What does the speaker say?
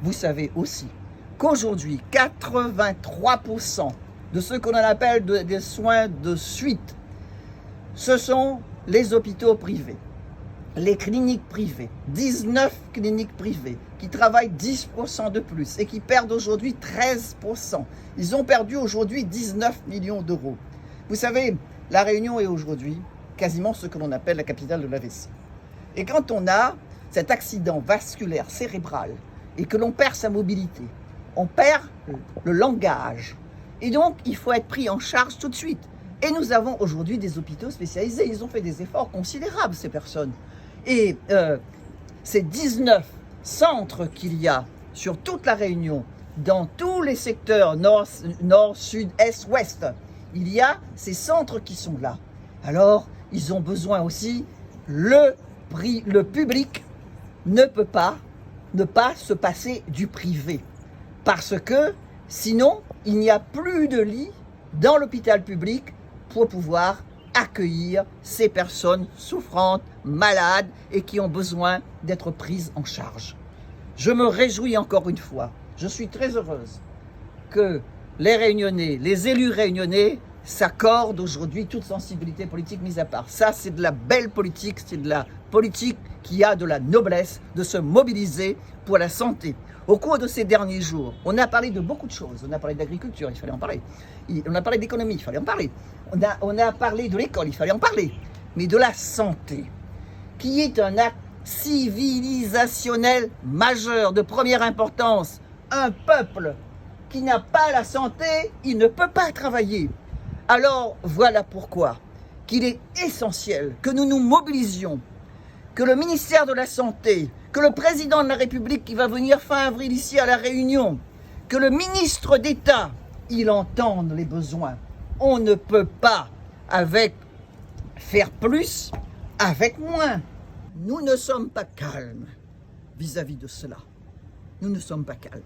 vous savez aussi qu'aujourd'hui, 83% de ce qu'on appelle des soins de suite, ce sont les hôpitaux privés, les cliniques privées, 19 cliniques privées qui travaillent 10% de plus et qui perdent aujourd'hui 13%. Ils ont perdu aujourd'hui 19 millions d'euros. Vous savez, La Réunion est aujourd'hui quasiment ce que l'on appelle la capitale de l'AVC. Et quand on a cet accident vasculaire cérébral et que l'on perd sa mobilité, on perd le langage. Et donc, il faut être pris en charge tout de suite. Et nous avons aujourd'hui des hôpitaux spécialisés. Ils ont fait des efforts considérables, ces personnes. Et ces 19 centres qu'il y a sur toute la Réunion, dans tous les secteurs nord, sud, est, ouest, il y a ces centres qui sont là. Alors, ils ont besoin aussi, le public ne peut pas ne pas se passer du privé. Parce que sinon, il n'y a plus de lits dans l'hôpital public pour pouvoir accueillir ces personnes souffrantes, malades et qui ont besoin d'être prises en charge. Je me réjouis encore une fois, je suis très heureuse que les Réunionnais, les élus réunionnais s'accordent aujourd'hui, toute sensibilité politique mise à part. Ça, c'est de la belle politique, c'est de la politique qui a de la noblesse de se mobiliser pour la santé. Au cours de ces derniers jours, on a parlé de beaucoup de choses. On a parlé d'agriculture, il fallait en parler. On a parlé d'économie, il fallait en parler. On a parlé de l'école, il fallait en parler. Mais de la santé, qui est un acte civilisationnel majeur, de première importance. Un peuple qui n'a pas la santé, il ne peut pas travailler. Alors voilà pourquoi qu'il est essentiel que nous nous mobilisions, que le ministère de la Santé, que le président de la République qui va venir fin avril ici à La Réunion, que le ministre d'État, il entende les besoins. On ne peut pas faire plus avec moins. Nous ne sommes pas calmes vis-à-vis de cela. Nous ne sommes pas calmes.